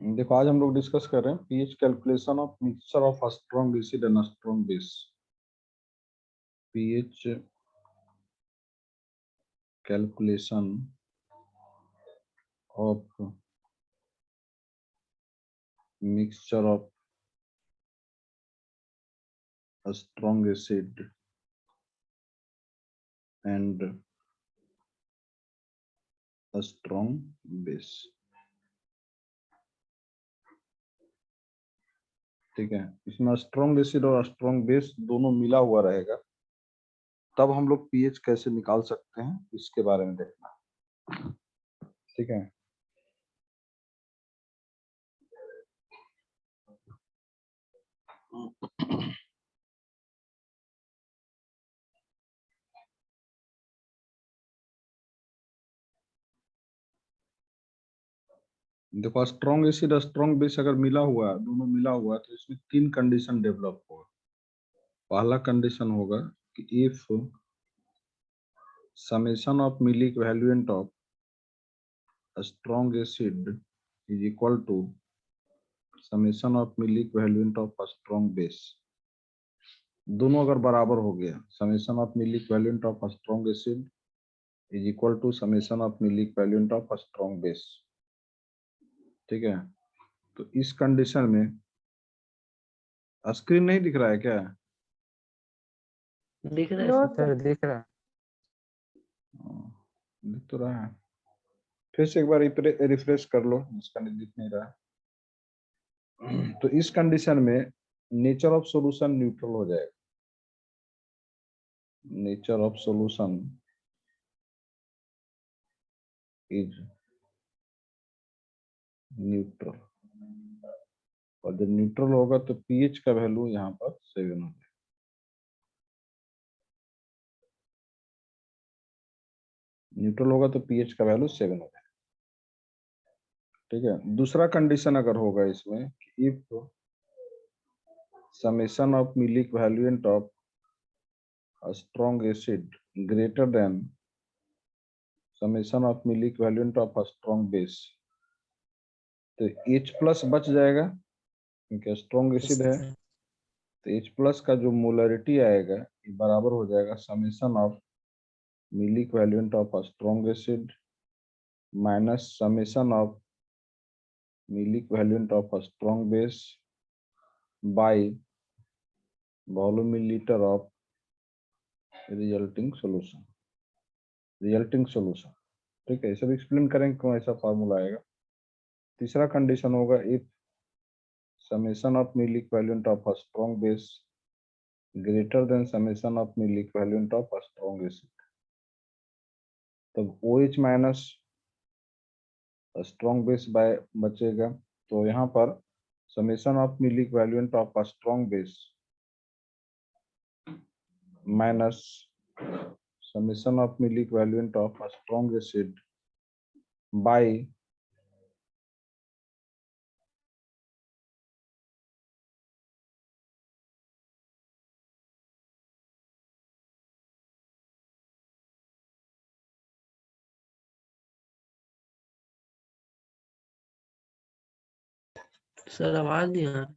देखो आज हम लोग डिस्कस कर रहे हैं pH calculation of mixture of strong acid and strong base. PH calculation of mixture of strong acid and strong base. ठीक है, इसमें स्ट्रॉन्ग एसिड और स्ट्रॉन्ग बेस दोनों मिला हुआ रहेगा, तब हम लोग पीएच कैसे निकाल सकते हैं इसके बारे में देखना। ठीक है, देखो स्ट्रॉन्ग एसिड स्ट्रॉन्ग बेस अगर मिला हुआ है, दोनों मिला हुआ है, तो इसमें तीन कंडीशन डेवलप होगा। पहला कंडीशन होगा कि if summation of Mill equivalent of a strong acid is equal to summation of Mill equivalent of a strong base। दोनों अगर बराबर हो गया, summation of Mill equivalent of a strong acid is equal to summation of Mill equivalent of a strong base। ठीक है, तो इस condition में स्क्रीन नहीं दिख रहा है क्या? दिख रहा है सर, दिख रहा है। दिख तो रहा है, फिर से एक बार रिफ्रेश कर लो, इसका नहीं दिख नहीं रहा है। तो इस कंडीशन में नेचर ऑफ सॉल्यूशन न्यूट्रल हो जाएगा। Nature of solution is neutral, और जब न्यूट्रल होगा तो पीएच का वैल्यू यहाँ पर 7 हो जाएगा। न्यूट्रल होगा तो पीएच का वैल्यू 7 हो जाएगा। ठीक है, दूसरा कंडीशन अगर होगा इसमें, if summation of mill equivalent of strong acid greater than summation of mill equivalent of strong base, तो H प्लस बच जाएगा क्योंकि स्ट्रॉन्ग एसिड है, तो H प्लस का जो मोलरिटी आएगा ये बराबर हो जाएगा summation of mill equivalent of strong acid minus summation of mill equivalent of strong base by volume millilitre of resulting solution. Resulting solution, ठीक है, सब एक्सप्लेन करेंगे क्यों ऐसा फार्मूला आएगा। तीसरा कंडीशन होगा if summation of mill equivalent of strong base greater than summation of mill equivalent of strong acid, तब OH minus strong base by बचेगा। तो यहाँ पर summation of mill equivalent of strong base minus summation of mill equivalent of a strong acid by sir आवाज नहीं आ रहा।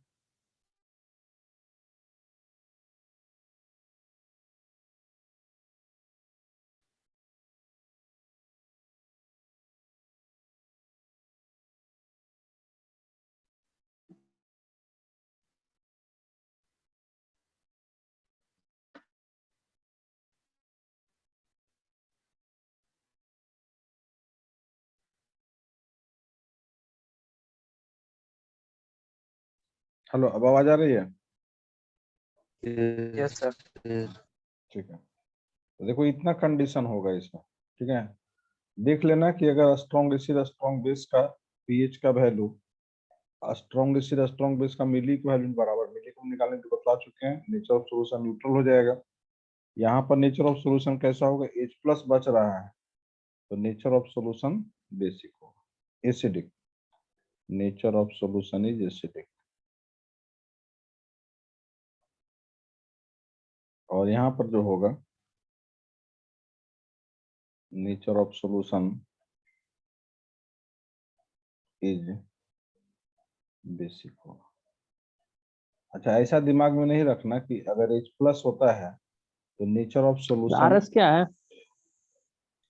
Hello, अब आवाज आ रही है? Yes sir. ठीक है, तो देखो इतना कंडीशन होगा इसमें। ठीक है, देख लेना कि अगर स्ट्रॉन्ग एसिड स्ट्रॉन्ग बेस का पीएच का value strong acid strong base का मिली इक्विवेलेंट बराबर, मिली को निकालने को बता चुके हैं, नेचर ऑफ सॉल्यूशन न्यूट्रल हो जाएगा। यहाँ पर नेचर ऑफ सॉल्यूशन कैसा होगा, H प्लस बच रहा है तो नेचर ऑफ सॉल्यूशन बेसिक होगा, acidic. Nature of solution is acidic. और यहाँ पर जो होगा nature of solution is basic होगा। अच्छा, ऐसा दिमाग में नहीं रखना कि अगर H प्लस होता है तो नेचर ऑफ सॉल्यूशन। आरएस क्या है?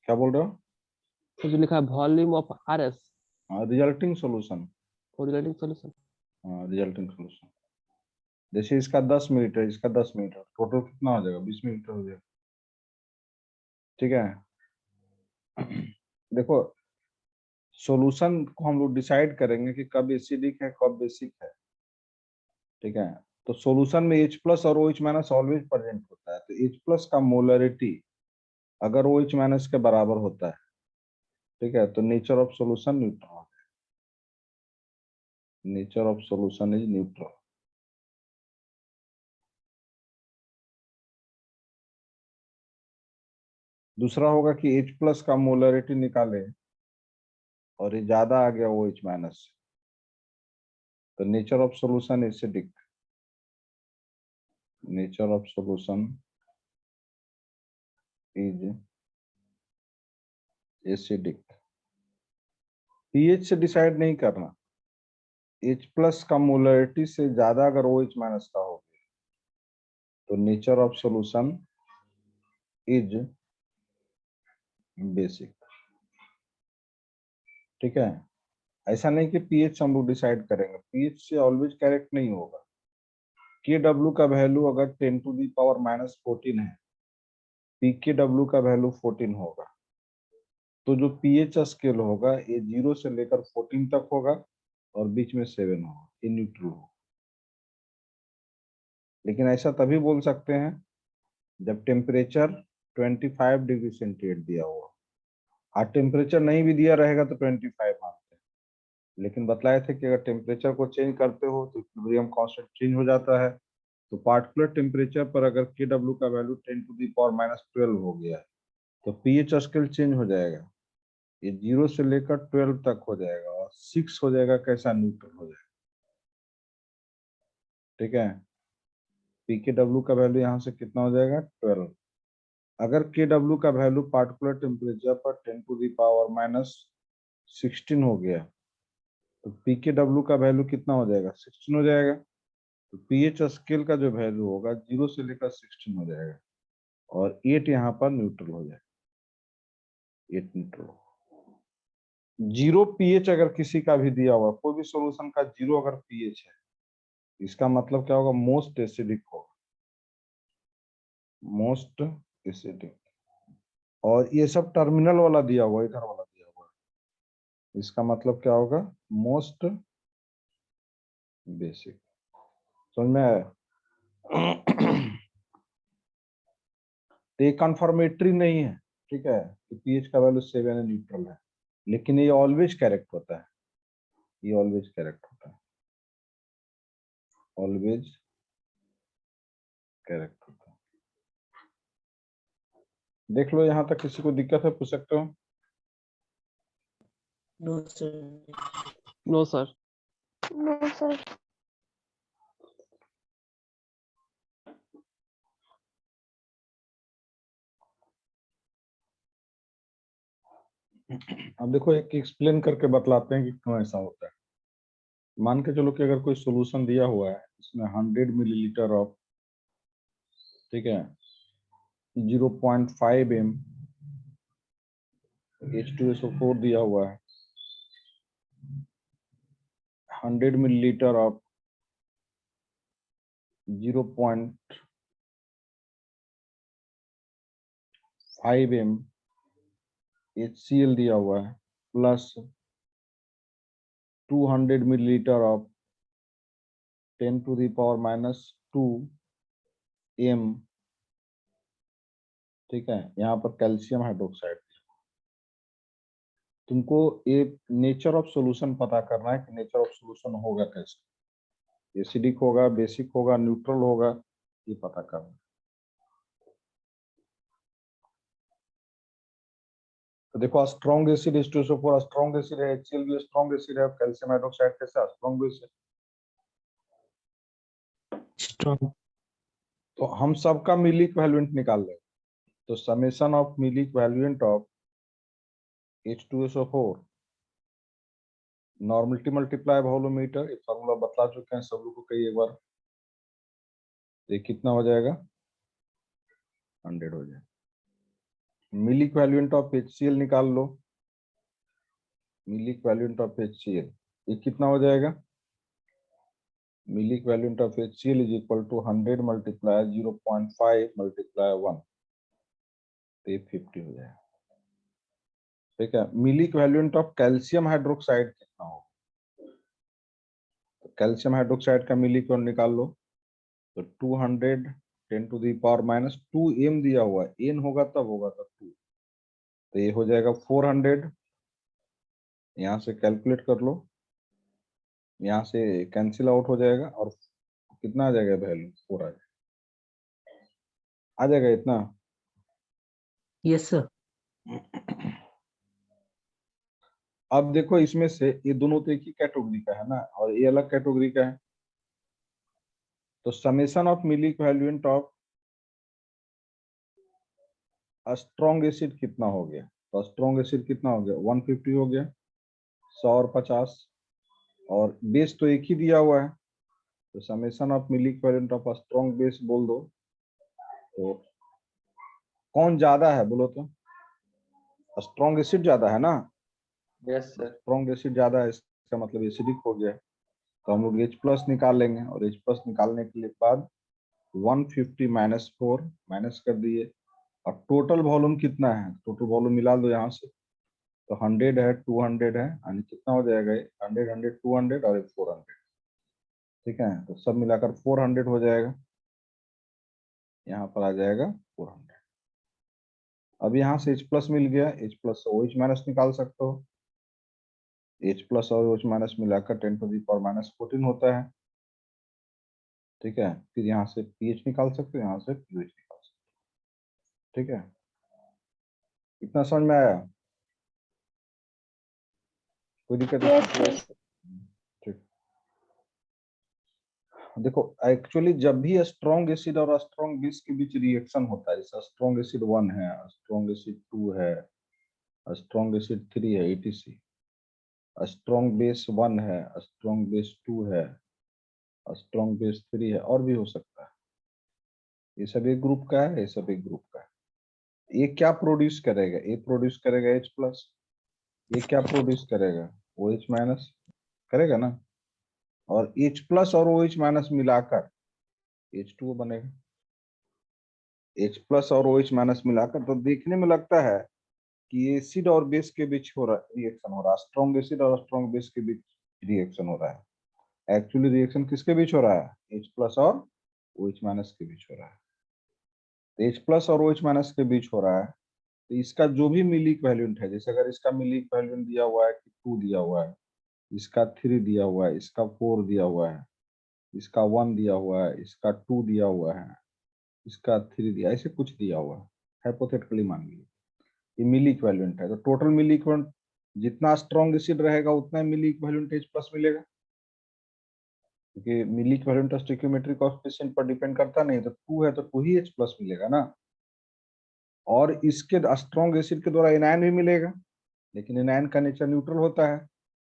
क्या बोल रहे हो? तो जो लिखा है volume of RS, resulting solution. Correlating solution. Resulting solution. जैसे इसका 10 मीटर, इसका 10 मीटर, टोटल कितना हो जाएगा? 20 मीटर हो जाएगा। ठीक है। देखो, सॉल्यूशन को हम लोग डिसाइड करेंगे कि कब एसिडिक है कब बेसिक है। ठीक है, तो सॉल्यूशन में H प्लस और OH माइनस ऑलवेज प्रेजेंट होता है। तो H प्लस का मोलरिटी अगर OH माइनस के बराबर होता है, ठीक है, तो nature of solution neutral. Nature of solution is neutral. दूसरा होगा कि H प्लस का मोलरिटी निकाले और ये ज्यादा आ गया OH माइनस, तो nature of solution acidic. Nature of solution is acidic. PH से डिसाइड नहीं करना। H प्लस का मोलरिटी से ज्यादा अगर OH माइनस का हो तो nature of solution is basic. ठीक है, ऐसा नहीं कि पीएच हम लोग डिसाइड करेंगे, पीएच से ऑलवेज करेक्ट नहीं होगा। के डब्ल्यू का वैल्यू अगर 10 टू दी पावर माइनस 14 है, पी के डब्ल्यू का वैल्यू 14 होगा, तो जो पीएच स्केल होगा ये 0 से लेकर 14 तक होगा और बीच में 7 होगा, ये न्यूट्रल होगा। लेकिन ऐसा तभी बोल सकते हैं जब टेम्परेचर 25 डिग्री सेंटीग्रेड दिया हुआ। और टेम्परेचर नहीं भी दिया रहेगा तो 25 मानते हैं, लेकिन बतलाए थे कि अगर टेम्परेचर को चेंज करते हो तो इक्विलिब्रियम कांस्टेंट चेंज हो जाता है। तो पार्टिकुलर टेम्परेचर पर अगर के डब्ल्यू का value 10 to the power minus 12 हो गया तो पीएच स्केल चेंज हो जाएगा, ये 0 से लेकर 12 तक हो जाएगा और 6 हो जाएगा, कैसा? न्यूट्रल हो जाएगा। ठीक है, पी के डब्ल्यू का वैल्यू यहाँ से कितना हो जाएगा? 12। अगर के डब्ल्यू का वैल्यू पार्टिकुलर टेम्परेचर पर 10 टू दी पावर माइनस 16 हो गया तो पी के डब्ल्यू का वैल्यू कितना हो जाएगा? 16 हो जाएगा। तो पीएच स्केल का जो वैल्यू होगा 0 से लेकर 16 हो जाएगा और 8 यहाँ पर न्यूट्रल हो जाएगा। 8 न्यूट्रल। 0 पीएच अगर किसी का भी दिया हुआ, कोई भी सॉल्यूशन का 0 अगर पीएच है, इसका मतलब क्या होगा? मोस्ट एसिडिक होगा, मोस्ट एसिडिक। और ये सब टर्मिनल वाला दिया हुआ, इधर वाला दिया हुआ, इसका मतलब क्या होगा? Most basic. समझ में आया? तो ये कन्फर्मेटरी नहीं है, ठीक है, कि पीएच का वैल्यू 7 है, न्यूट्रल है, लेकिन ये ऑलवेज करेक्ट होता है। ये ऑलवेज करेक्ट होता है, ऑलवेज करेक्ट होता है। देख लो, यहाँ तक किसी को दिक्कत है पूछ सकते हो। No sir. No sir. No sir. अब देखो, एक एक्सप्लेन करके बतलाते हैं कि क्यों ऐसा होता है। मान के चलो कि अगर कोई सॉल्यूशन दिया हुआ है, इसमें 100 मिलीलीटर ऑफ, ठीक है, 0.5 m H2SO4 दिया हुआ है, 100 मिलीलीटर ऑफ 0.5 m HCl दिया हुआ है, plus 200 millilitre of 10 to the power minus 2 m, ठीक है, यहाँ पर कैल्शियम हाइड्रोक्साइड। तुमको ये नेचर ऑफ सॉल्यूशन पता करना है कि नेचर ऑफ सॉल्यूशन होगा कैसे, एसिडिक होगा, बेसिक होगा, न्यूट्रल होगा, ये पता करना। तो देखो, strong acid H2SO4 strong acid है, HCl भी स्ट्रॉन्ग एसिड है, कैल्शियम हाइड्रोक्साइड कैसा? स्ट्रॉन्ग बेस है। स्ट्रॉन्ग। तो हम सबका मिली इक्विवेलेंट निकाल लेंगे। तो summation of milli equivalent of H2SO4 normality multiply volumeter, ये फॉर्मूला बतला चुके हैं सब लोग को कई एक बार। ये कितना हो जाएगा, 100 हो जाएगा। मिली इक्विवेलेंट ऑफ HCl निकाल लो, मिली इक्विवेलेंट ऑफ HCl ये कितना हो जाएगा, milli equivalent of HCl is equal to 100 multiply 0.5 multiply 1, तो ये 50 हो जाएगा। ठीक है, milli equivalent of calcium hydroxide कितना होगा, तो कैल्शियम हाइड्रोक्साइड का मिली इक्विवेलेंट निकाल लो, तो 200 10 to the power minus 2 m दिया हुआ है, n होगा तब 2, तो ये हो जाएगा 400, यहाँ से कैलकुलेट कर लो, यहाँ से कैंसिल आउट हो जाएगा और कितना आ जाएगा वैल्यू, 4 आ जाएगा इतना। Yes sir. अब देखो इसमें से ये दोनों तो एक ही कैटेगरी का है ना, और ये अलग कैटेगरी का है, तो summation of milli equivalent of strong acid कितना हो गया, तो स्ट्रॉन्ग एसिड कितना हो गया, 150 हो गया, 100 और 50, और बेस तो एक ही दिया हुआ है, तो summation of milli equivalent of strong base बोल दो, तो कौन ज्यादा है बोलो तो, स्ट्रॉन्ग एसिड ज्यादा है ना, यस सर। स्ट्रॉन्ग एसिड ज्यादा है, इसका मतलब एसिडिक हो गया, तो हम लोग H+ निकाल लेंगे, और H+ निकालने के लिए बाद 150 माइनस 4 माइनस कर दिए, और टोटल वॉल्यूम कितना है, टोटल वॉल्यूम मिला दो यहाँ से, तो 100 है 200 है, यानी कितना हो जाएगा, 100 100 200 और 400, ठीक है, तो सब मिलाकर 400 हो जाएगा, यहाँ पर आ जाएगा 400। अब यहाँ से H+ मिल गया, H+ से OH माइनस निकाल सकते हो, H+ और OH माइनस मिलाकर 10 टू द पावर माइनस 14 होता है, ठीक है, फिर यहाँ से pH निकाल सकते हो, यहाँ से pH निकाल सकते हो, ठीक है, इतना समझ में आया, कोई दिक्कत नहीं? ठीक, देखो एक्चुअली जब भी स्ट्रॉन्ग एसिड और स्ट्रॉन्ग बेस के बीच रिएक्शन होता है, जैसे स्ट्रॉन्ग एसिड 1 है, स्ट्रॉन्ग एसिड 2 है, स्ट्रॉन्ग एसिड 3 है, etc, स्ट्रॉन्ग बेस 1 है, स्ट्रॉन्ग बेस 2 है, स्ट्रॉन्ग बेस 3 है, और भी हो सकता है, ये सब एक ग्रुप का है, ये सब एक ग्रुप का है। ये क्या प्रोड्यूस करेगा, ये प्रोड्यूस करेगा H+, ये क्या प्रोड्यूस करेगा, OH माइनस करेगा ना, और H+ और OH माइनस मिलाकर H2O बनेगा, H+ और OH माइनस मिलाकर, तो देखने में लगता है कि एसिड और बेस के बीच हो रहा रिएक्शन हो रहा है, स्ट्रॉन्ग एसिड और स्ट्रॉन्ग बेस के बीच रिएक्शन हो रहा है, एक्चुअली रिएक्शन किसके बीच हो रहा है, H+ और OH माइनस के बीच हो रहा है, तो H+ और OH माइनस के बीच हो रहा है, तो इसका जो भी मिली इक्विवेलेंट है, जैसे अगर इसका मिली इक्विवेलेंट दिया हुआ है कि 2 दिया हुआ है, इसका 3 दिया हुआ है, इसका 4 दिया हुआ है, इसका 1 दिया हुआ है, इसका 2 दिया हुआ है, इसका 3 दिया, ऐसे कुछ दिया हुआ है, हाइपोथेटिकली मान लीजिए ये मिली इक्विवेलेंट है, तो टोटल मिली इक्विवेलेंट जितना स्ट्रॉन्ग एसिड रहेगा उतना मिली इक्विवेलेंट H+ मिलेगा, क्योंकि मिली इक्विवेलेंट स्टोइकियोमेट्रिक कोएफिशिएंट पर डिपेंड करता नहीं, तो 2 है तो 2 ही H+ मिलेगा ना, और इसके स्ट्रॉन्ग एसिड के द्वारा एनायन भी मिलेगा, लेकिन एनायन का नेचर न्यूट्रल होता है,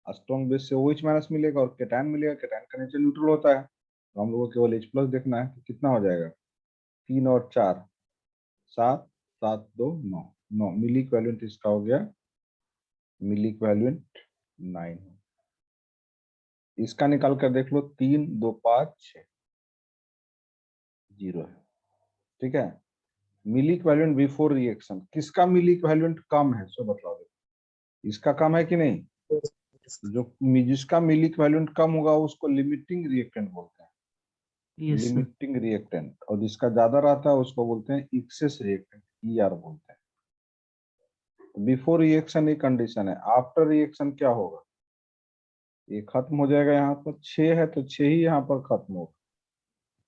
स्ट्रॉन्ग बेस से OH माइनस मिलेगा और केटायन मिलेगा, केटायन का नेचर न्यूट्रल होता है, तो हम लोगों को केवल H+ देखना है, तो कितना हो जाएगा, 3 और 4 7 7 2 9 9 मिली इक्विवेलेंट इसका हो गया, मिली इक्विवेलेंट 9, इसका निकाल कर देख लो, 3 2 5 6 0 है, ठीक है, मिली इक्विवेलेंट बिफोर रिएक्शन, किसका मिली इक्विवेलेंट कम है, सो बतलाओ, इसका कम है कि नहीं, जो जिसका मिली इक्विवेलेंट कम होगा उसको लिमिटिंग रिएक्टेंट बोलते हैं, यस सर। लिमिटिंग रिएक्टेंट, और जिसका ज्यादा रहता है उसको बोलते हैं एक्सेस रिएक्टेंट, ER बोलते हैं। बिफोर रिएक्शन एक कंडीशन है, आफ्टर रिएक्शन क्या होगा, ये खत्म हो जाएगा, यहाँ पर 6 है तो 6 ही यहाँ पर खत्म होगा,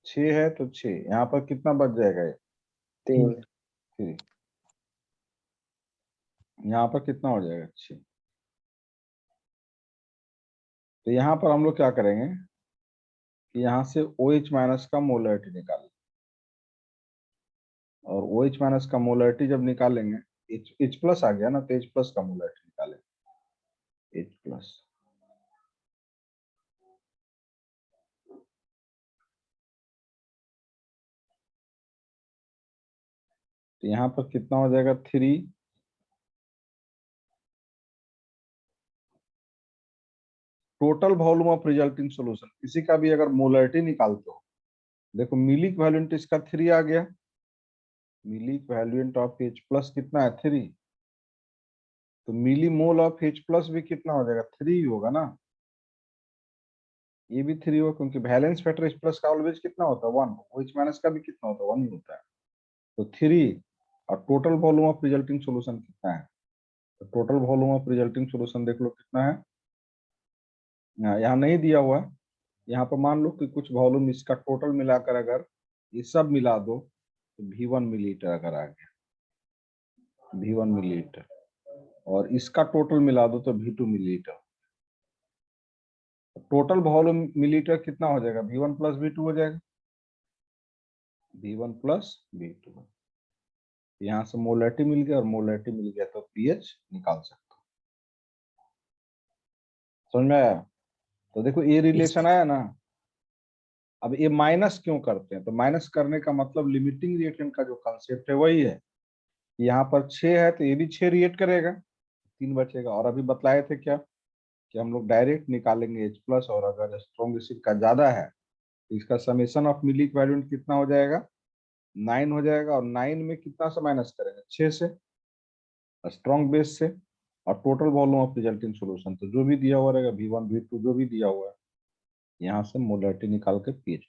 6 है तो 6 यहाँ पर कितना बच जाएगा, ये 3 3, यहाँ पर कितना हो जाएगा 6, तो यहाँ पर हम लोग क्या करेंगे कि यहाँ से OH माइनस का मोलरिटी निकालें, और OH माइनस का मोलरिटी जब निकालेंगे, H+ आ गया ना, तो H+ का मोलरिटी निकालें, H+, तो यहाँ पर कितना हो जाएगा 3। Total volume of resulting solution, किसी का भी अगर मोलरिटी निकालते हो, देखो मिली इक्विवेलेंट इसका 3 आ गया, मिली इक्विवेलेंट ऑफ H प्लस कितना है 3, तो मिली मोल ऑफ H प्लस भी कितना हो जाएगा 3 ही होगा ना, ये भी 3 होगा क्योंकि वैलेंस फैक्टर H प्लस का ऑलवेज कितना होता है 1, OH माइनस का भी कितना होता है 1 ही होता है, तो 3। और total volume of resulting solution कितना है, तो total volume of resulting solution देख लो कितना है, यहाँ नहीं दिया हुआ है, यहाँ पर मान लो कि कुछ वॉल्यूम इसका टोटल मिलाकर अगर ये सब मिला दो तो V1 मिलीलीटर अगर आ गया, V1 मिलीलीटर, और इसका टोटल मिला दो तो V2 millilitre, total volume millilitre कितना हो जाएगा V1 प्लस V2 हो जाएगा, V1 प्लस V2। यहाँ से मोलरिटी मिल गया और मोलरिटी मिल गया तो पीएच निकाल सकते हो। समझ में आया? तो देखो ये रिलेशन आया ना। अब ये माइनस क्यों करते हैं, तो माइनस करने का मतलब लिमिटिंग रिएक्टेंट का जो कंसेप्ट है वही है, यहाँ पर 6 है तो ये भी 6 रिएक्ट करेगा, 3 बचेगा। और अभी बतलाए थे क्या कि हम लोग डायरेक्ट निकालेंगे H प्लस, और अगर स्ट्रॉन्ग एसिड का ज्यादा है तो इसका समेशन ऑफ मिली इक्विवेलेंट कितना हो जाएगा 9 हो जाएगा, और 9 में कितना से माइनस करेंगे 6 से, स्ट्रॉन्ग बेस से, और total volume of resulting solution, तो जो भी दिया हुआ रहेगा V1 V2 जो भी दिया हुआ है, यहाँ से मोलरिटी निकाल के पीएच।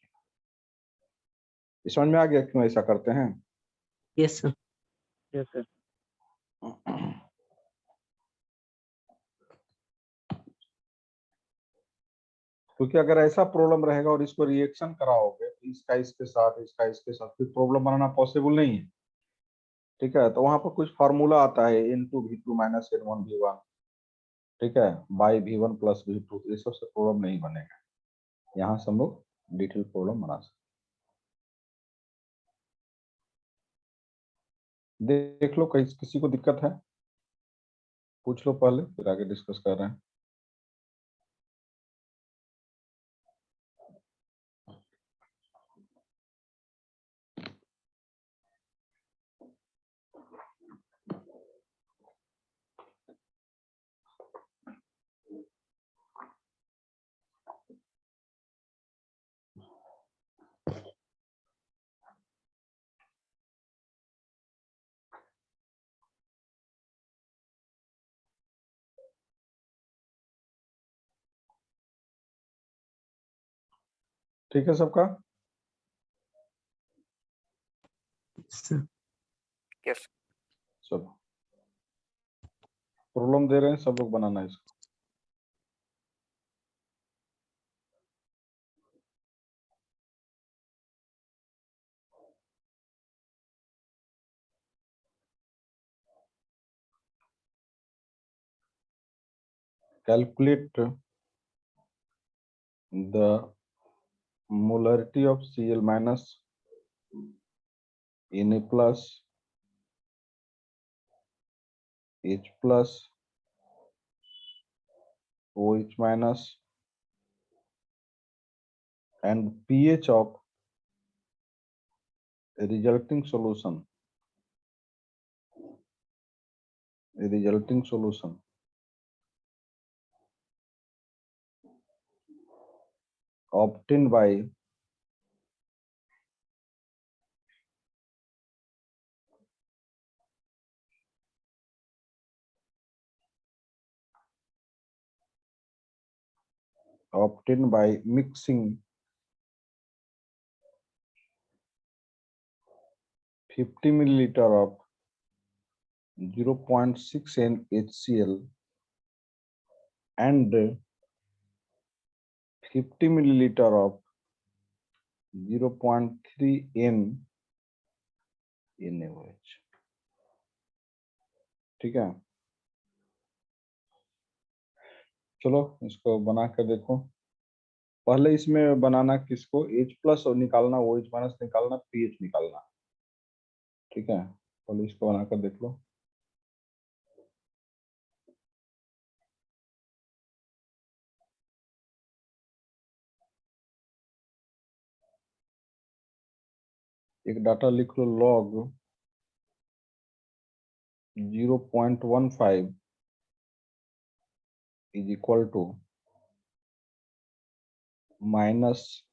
समझ में आ गया क्यों ऐसा करते हैं? Yes sir. Yes sir. क्योंकि अगर ऐसा प्रॉब्लम रहेगा और इसको रिएक्शन कराओगे तो इसका इसके साथ, इसका इसके साथ, फिर प्रॉब्लम बनाना पॉसिबल नहीं है। ठीक है, तो वहां पर कुछ फार्मूला आता है N2V2 माइनस N1V1, ठीक है, बाई V1 प्लस V2, ये सबसे प्रॉब्लम नहीं बनेगा। यहाँ से हम लोग डिटेल प्रॉब्लम बना सकते। देख लो कहीं किसी को दिक्कत है पूछ लो पहले, फिर आगे डिस्कस कर रहे हैं। ठीक है सबका? सर चलो प्रॉब्लम दे रहे हैं, सब लोग बनाना है इसको। Calculate the molarity of Cl minus Na plus H plus OH minus and pH of a resulting solution. A resulting solution obtained by mixing 50 milliliter of 0.6 N HCl and 50 milliliter of 0.3 N NaOH। ठीक है, चलो इसको बना कर देखो। पहले इसमें बनाना किसको, H प्लस और निकालना, OH माइनस निकालना, पीएच निकालना। ठीक है, पहले इसको बनाकर देख लो। एक डाटा लिख लो, log 0.15 is equal to minus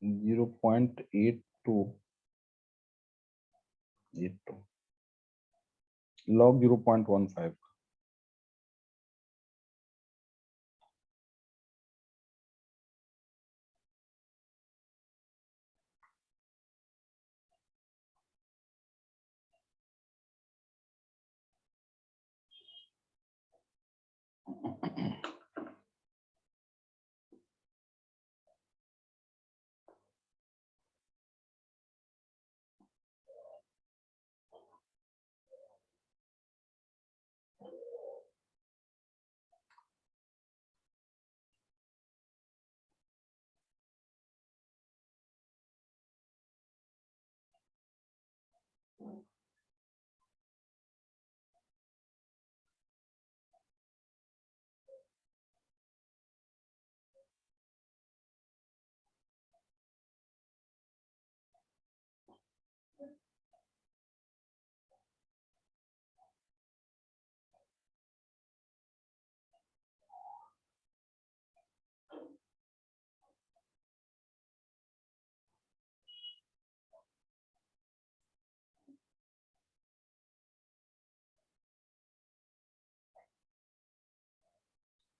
0.82 log 0.15.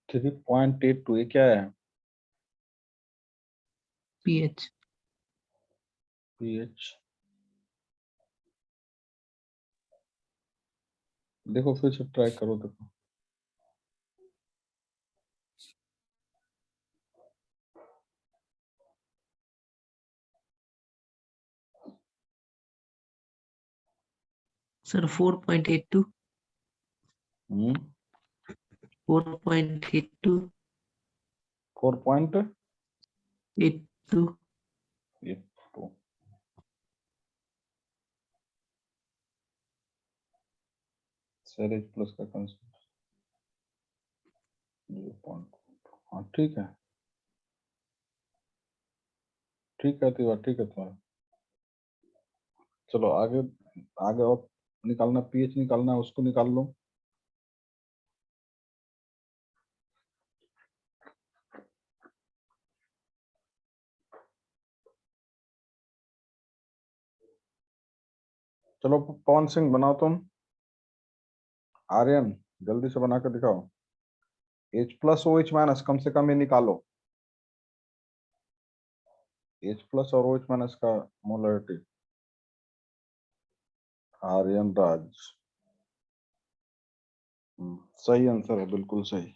Three point eight two, ये क्या है? pH. पीएच देखो, फिर से ट्राई करो, देखो। Sir, 4.82. 4.82. 4.82 सर प्लस का कंसेप्ट 0.2। हाँ ठीक है, ठीक है तिवारी, ठीक है तुम्हारा। चलो आगे, आगे और निकालना, पीएच निकालना है, उसको निकाल लो। चलो पवन सिंह बनाओ तुम, आर्यन जल्दी से बना कर दिखाओ। H प्लस OH माइनस कम से कम ये निकालो, H प्लस और OH माइनस का मोलरिटी। आर्यन राज, सही आंसर है, बिल्कुल सही।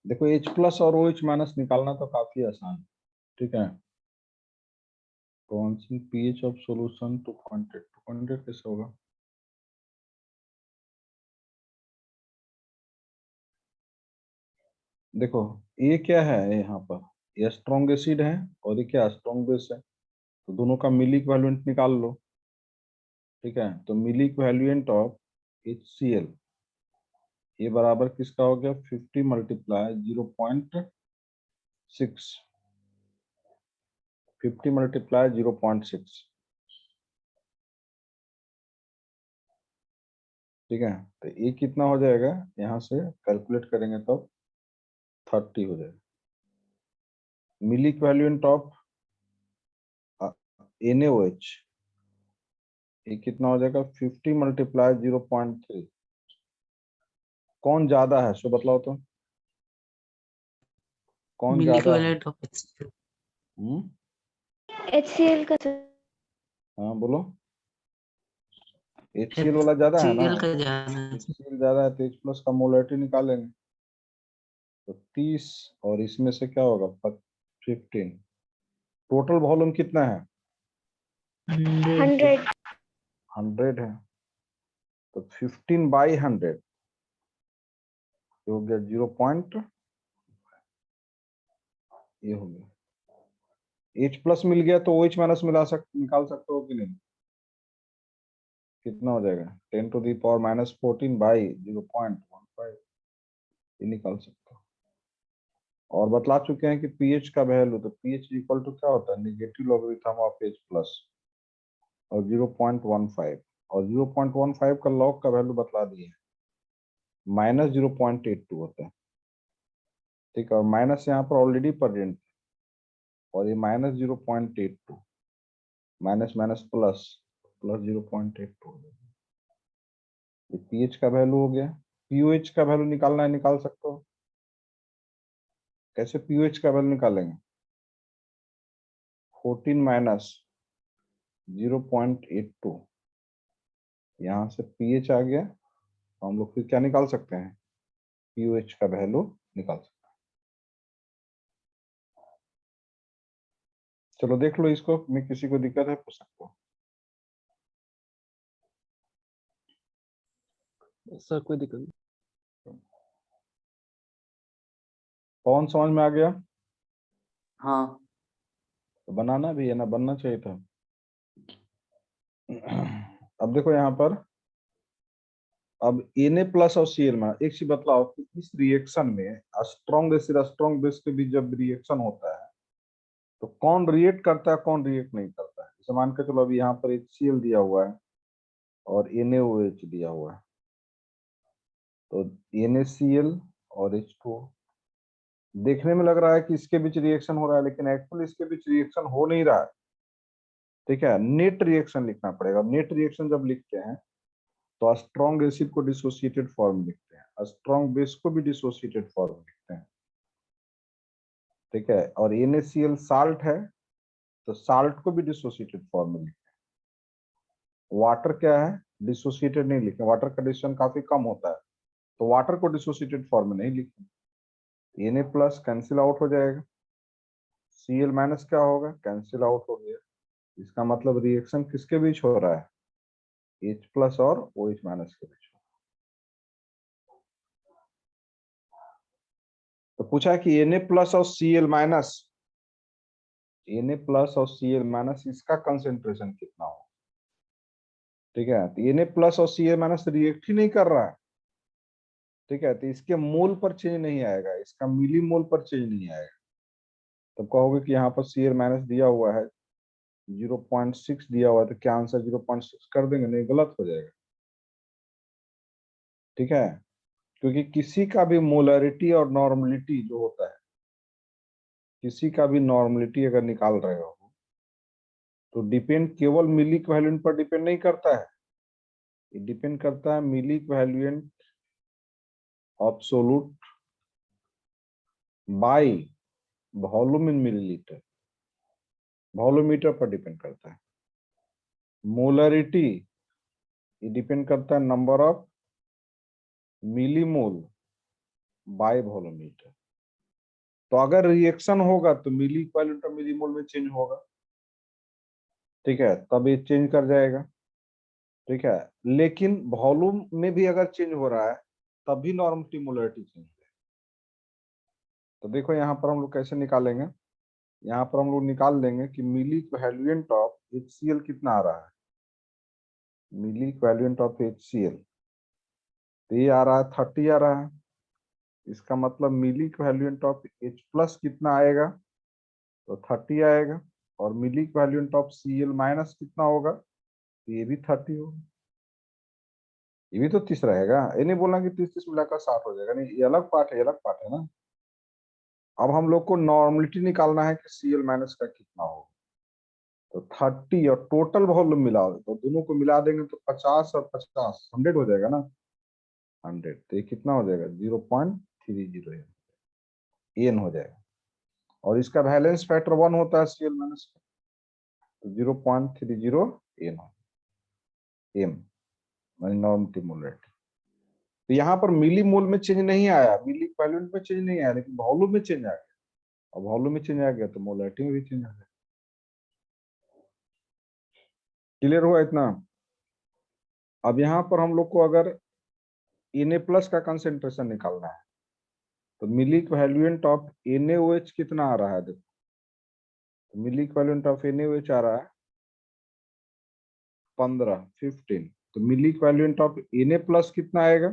देखो H प्लस और OH माइनस निकालना तो काफी आसान है, ठीक है। कौन पीएच ऑफ सॉल्यूशन 2.8 कैसे होगा? देखो ये क्या है, यहाँ पर ये स्ट्रॉन्ग एसिड है और ये क्या स्ट्रॉन्ग बेस है, तो दोनों का मिली इक्विवेलेंट निकाल लो, ठीक है। तो मिली इक्विवेलेंट ऑफ HCl ये बराबर किसका हो गया? 50 मल्टीप्लाई 0.6, 50 मल्टीप्लाई 0.6, ठीक है। तो ये कितना हो जाएगा, यहाँ से कैलकुलेट करेंगे तो 30 हो जाएगा। मिली इक्विवेलेंट ऑफ NaOH ये कितना हो जाएगा? 50 मल्टीप्लाई 0.3। कौन ज्यादा है सो बतलाओ तो, कौन Milli ज्यादा है? equivalent of HCl. HCl का हाँ बोलो, HCl वाला ज्यादा है ना? HCl का जाना है. HCl ज्यादा है तो H प्लस का मोलरिटी निकालेंगे, तो 30 और इसमें से क्या होगा 15। टोटल वॉल्यूम कितना है? 100 100 है, तो 15/100 हो गया 0. ये हो गया। H प्लस मिल गया तो OH माइनस निकाल सकते हो कि नहीं? कितना हो जाएगा? 10⁻⁻14/0.15 ये निकाल सकते हो। और बतला चुके हैं कि pH का वैल्यू, तो pH इक्वल टू क्या होता है? Negative logarithm of H plus और 0.15, और 0.15 का लॉग का वैल्यू बतला दिए, -0.82 होता है। ठीक है, और माइनस यहाँ पर ऑलरेडी प्रेजेंट, और ये -0.82 माइनस माइनस प्लस 0.82, ये pH का वैल्यू हो गया। pOH का वैल्यू निकालना है, निकाल सकते हो। कैसे pOH का वैल्यू निकालेंगे? 14 माइनस 0.82, यहाँ से pH आ गया, तो हम लोग फिर क्या निकाल सकते हैं? pOH का वैल्यू निकाल सकते हैं। चलो देख लो इसको, में किसी को दिक्कत है पूछ सकते हो। सर कोई दिक्कत नहीं। कौन समझ में आ गया? हाँ तो बनाना भी है ना, बनना चाहिए था। अब देखो यहाँ पर, अब Na प्लस और Cl माइनस, एक चीज बतलाओ कि इस रिएक्शन में स्ट्रॉन्ग बेस के बीच जब रिएक्शन होता है तो कौन रिएक्ट करता है, कौन रिएक्ट नहीं करता है? जैसे मान के चलो अभी यहाँ पर HCl दिया हुआ है और NaOH दिया हुआ है, तो NaCl और H2O, देखने में लग रहा है कि इसके बीच रिएक्शन हो रहा है, लेकिन एक्चुअली इसके बीच रिएक्शन हो नहीं रहा है। ठीक है, नेट रिएक्शन लिखना पड़ेगा। नेट रिएक्शन जब लिखते हैं तो स्ट्रॉन्ग एसिड को डिसोसिएटेड फॉर्म लिखते हैं, स्ट्रॉन्ग बेस को भी डिसोसिएटेड फॉर्म लिखते हैं। ठीक है, और NaCl साल्ट है तो साल्ट को भी डिसोसिएटेड फॉर्म में लिखते हैं। वाटर क्या है? डिसोसिएटेड नहीं लिखते, वाटर का डिस्टेंस काफी कम होता है, तो वाटर को डिसोसिएटेड फॉर्म में नहीं लिखते। Na प्लस कैंसिल आउट हो जाएगा, Cl माइनस क्या होगा? कैंसिल आउट हो गया। इसका मतलब रिएक्शन किसके बीच हो रहा है? H प्लस और OH माइनस के बीच। तो पूछा है कि Na प्लस और Cl माइनस, Na प्लस और Cl माइनस इसका कंसेंट्रेशन कितना हो? ठीक है, तो Na प्लस और Cl माइनस रिएक्ट ही नहीं कर रहा है। ठीक है, तो इसके मोल पर चेंज नहीं आएगा, इसका मिली मोल पर चेंज नहीं आएगा। तो कहोगे कि यहाँ पर Cl माइनस दिया हुआ है 0.6 दिया हुआ है, तो क्या आंसर 0.6 कर देंगे? नहीं, गलत हो जाएगा। ठीक है, क्योंकि किसी का भी मोलरिटी और नॉर्मलिटी जो होता है, किसी का भी नॉर्मलिटी अगर निकाल रहे हो तो डिपेंड केवल मिली इक्विवेलेंट पर डिपेंड नहीं करता है, ये डिपेंड करता है milli equivalent absolute by volume in milliliter, volumeter पर डिपेंड करता है। मोलरिटी ये डिपेंड करता है number of millimole by volumeter. तो अगर रिएक्शन होगा तो मिली इक्विवेलेंट और मिलीमोल में चेंज होगा। ठीक है, तब ये चेंज कर जाएगा। ठीक है, लेकिन वॉल्यूम में भी अगर चेंज हो रहा है तब भी नॉर्मल मोलरिटी चेंज है। तो देखो यहाँ पर हम लोग कैसे निकालेंगे, यहाँ पर हम लोग निकाल लेंगे कि मिली इक्विवेलेंट ऑफ HCl कितना आ रहा है। मिली इक्विवेलेंट ऑफ HCl तो ये आ रहा है 30 आ रहा है। इसका मतलब मिली इक्विवेलेंट ऑफ H प्लस कितना आएगा? तो 30 आएगा। और मिली इक्विवेलेंट ऑफ Cl माइनस कितना होगा? तो ये भी 30 होगा। ये भी तो 30 रहेगा, ये नहीं बोलना कि 30 मिलाकर 60 हो जाएगा, नहीं, ये अलग पार्ट है, ये अलग पार्ट है ना। अब हम लोग को नॉर्मलिटी निकालना है कि Cl माइनस का कितना होगा। तो 30 और टोटल वॉल्यूम मिलाओ तो दोनों को मिला देंगे तो 50 और 50 100 हो जाएगा ना। 100 तो ये कितना हो जाएगा? 0.30 एन हो जाएगा। और इसका वैलेंस फैक्टर 1 होता है Cl माइनस का, तो 0.30 एन एम नॉर्मल मोलरिटी। तो यहाँ पर मिली मोल में चेंज नहीं आया, मिली इक्विवेलेंट में चेंज नहीं आया, लेकिन वॉल्यूम में चेंज आ गया। और वॉल्यूम में चेंज आ गया तो मोलरिटी में भी चेंज आ गया। क्लियर हुआ इतना? अब यहाँ पर हम लोग को अगर Na+ का कंसेंट्रेशन निकालना है तो मिली इक्विवेलेंट ऑफ NaOH कितना आ रहा है? देखो, तो मिली इक्विवेलेंट ऑफ NaOH आ रहा है 15 तो मिली इक्विवेलेंट ऑफ Na+ कितना आएगा?